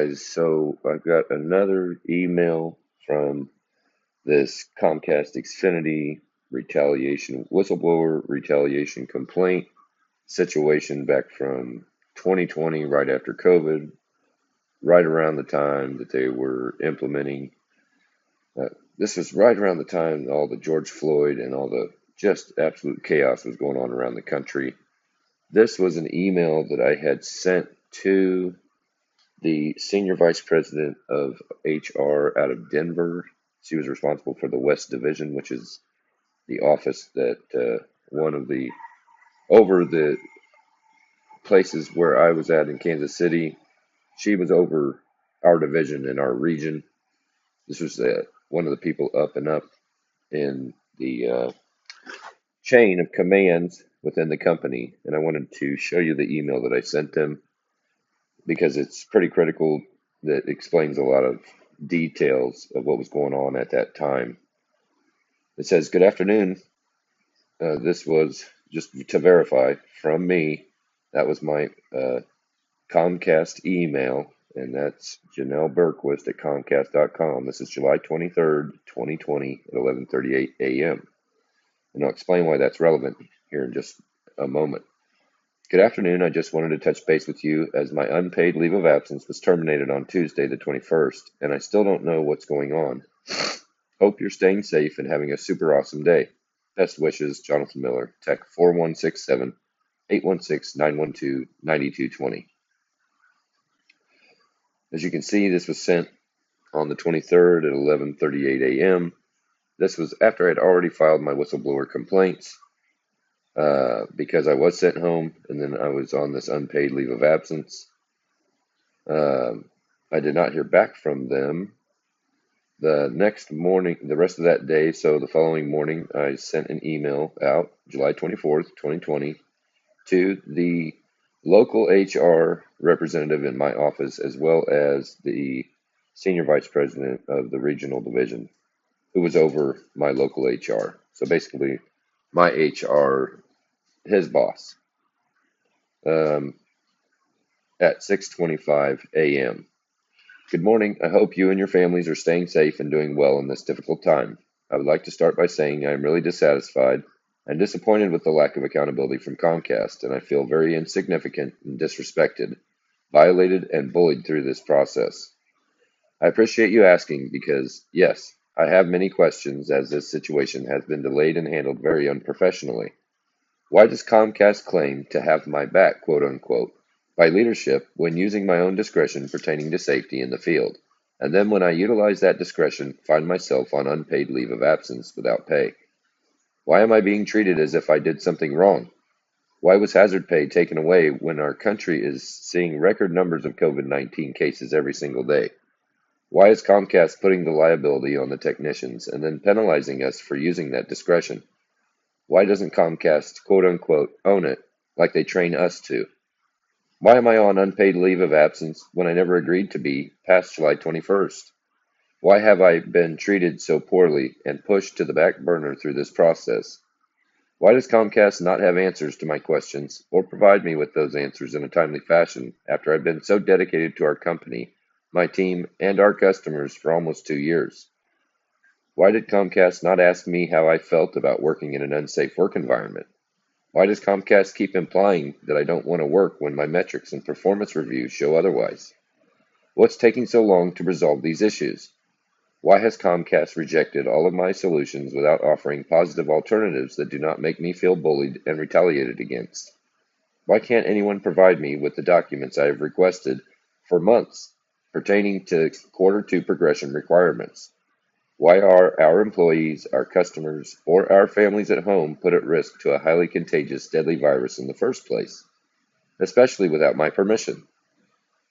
guys. So I got another email from this Comcast Xfinity whistleblower retaliation complaint situation back from 2020, right after COVID, right around the time that they were implementing. This was right around the time all the George Floyd and all the just absolute chaos was going on around the country. This was an email that I had sent to the senior vice president of HR out of Denver. She was responsible for the West Division, which is the office that over the places where I was at in Kansas City. She was over our division in our region. This was one of the people up and up in the chain of commands within the company. And I wanted to show you the email that I sent them because it's pretty critical. That explains a lot of details of what was going on at that time. It says, "Good afternoon. This was just to verify from me. That was my Comcast email, and that's Janelle Berquist at Comcast.com. This is July 23rd, 2020 at 11:38 a.m. And I'll explain why that's relevant here in just a moment. Good afternoon. I just wanted to touch base with you as my unpaid leave of absence was terminated on Tuesday the 21st, and I still don't know what's going on. Hope you're staying safe and having a super awesome day. Best wishes, Jonathan Miller, Tech 4167-816-912-9220. As you can see, this was sent on the 23rd at 11:38 a.m. This was after I had already filed my whistleblower complaints because I was sent home and then I was on this unpaid leave of absence. I did not hear back from them the next morning, the rest of that day. So the following morning, I sent an email out, July 24th, 2020, to the local HR representative in my office, as well as the senior vice president of the regional division, who was over my local HR. So basically, my HR, his boss, at 6:25 a.m. Good morning. I hope you and your families are staying safe and doing well in this difficult time. I would like to start by saying I am really dissatisfied and disappointed with the lack of accountability from Comcast, and I feel very insignificant and disrespected, violated, and bullied through this process. I appreciate you asking because, yes, I have many questions as this situation has been delayed and handled very unprofessionally. Why does Comcast claim to have my back, quote unquote, by leadership when using my own discretion pertaining to safety in the field, and then when I utilize that discretion, find myself on unpaid leave of absence without pay? Why am I being treated as if I did something wrong? Why was hazard pay taken away when our country is seeing record numbers of COVID-19 cases every single day? Why is Comcast putting the liability on the technicians and then penalizing us for using that discretion? Why doesn't Comcast, quote unquote, own it like they train us to? Why am I on unpaid leave of absence when I never agreed to be past July 21st? Why have I been treated so poorly and pushed to the back burner through this process? Why does Comcast not have answers to my questions or provide me with those answers in a timely fashion after I've been so dedicated to our company, my team, and our customers for almost 2 years? Why did Comcast not ask me how I felt about working in an unsafe work environment? Why does Comcast keep implying that I don't want to work when my metrics and performance reviews show otherwise? What's taking so long to resolve these issues? Why has Comcast rejected all of my solutions without offering positive alternatives that do not make me feel bullied and retaliated against? Why can't anyone provide me with the documents I have requested for months pertaining to Q2 progression requirements? Why are our employees, our customers, or our families at home put at risk to a highly contagious, deadly virus in the first place, especially without my permission?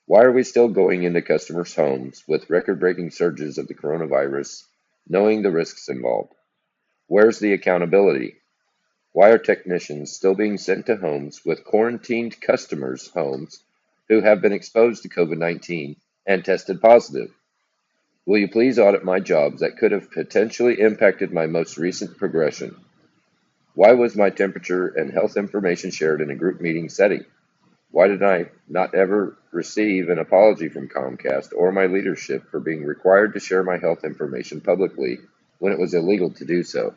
Why are we still going into customers' homes with record-breaking surges of the coronavirus, knowing the risks involved? Where's the accountability? Why are technicians still being sent to homes with quarantined customers' homes who have been exposed to COVID-19 and tested positive? Will you please audit my jobs that could have potentially impacted my most recent progression? Why was my temperature and health information shared in a group meeting setting? Why did I not ever receive an apology from Comcast or my leadership for being required to share my health information publicly when it was illegal to do so?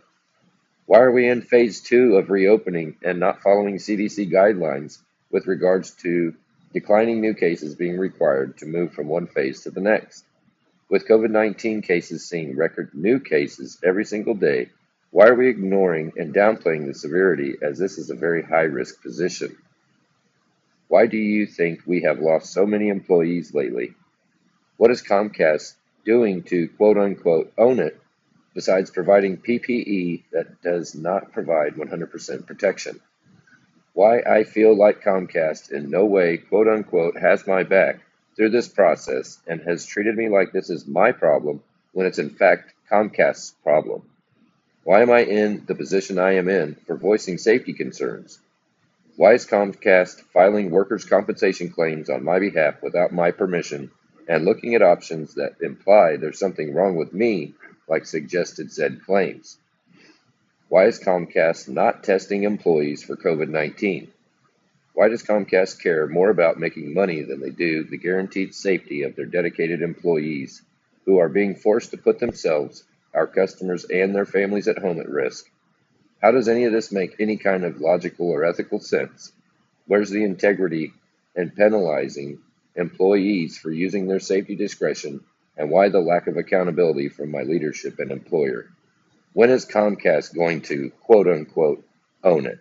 Why are we in phase 2 of reopening and not following CDC guidelines with regards to declining new cases being required to move from one phase to the next? With COVID-19 cases seeing record new cases every single day, why are we ignoring and downplaying the severity as this is a very high-risk position? Why do you think we have lost so many employees lately? What is Comcast doing to quote-unquote own it besides providing PPE that does not provide 100% protection? Why I feel like Comcast in no way quote-unquote has my back through this process and has treated me like this is my problem when it's in fact Comcast's problem. Why am I in the position I am in for voicing safety concerns? Why is Comcast filing workers' compensation claims on my behalf without my permission and looking at options that imply there's something wrong with me, like suggested said claims? Why is Comcast not testing employees for COVID-19? Why does Comcast care more about making money than they do the guaranteed safety of their dedicated employees, who are being forced to put themselves, our customers, and their families at home at risk? How does any of this make any kind of logical or ethical sense? Where's the integrity in penalizing employees for using their safety discretion, and why the lack of accountability from my leadership and employer? When is Comcast going to, quote-unquote, own it?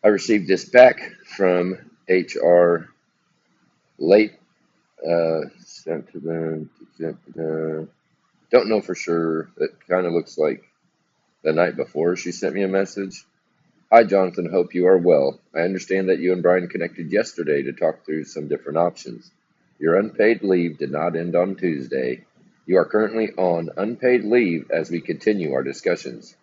I received this back from HR late, sent to them, don't know for sure. It kind of looks like the night before she sent me a message. Hi, Jonathan. Hope you are well. I understand that you and Brian connected yesterday to talk through some different options. Your unpaid leave did not end on Tuesday. You are currently on unpaid leave as we continue our discussions.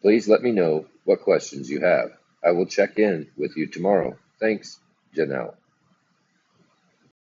Please let me know what questions you have. I will check in with you tomorrow. Thanks, Janelle.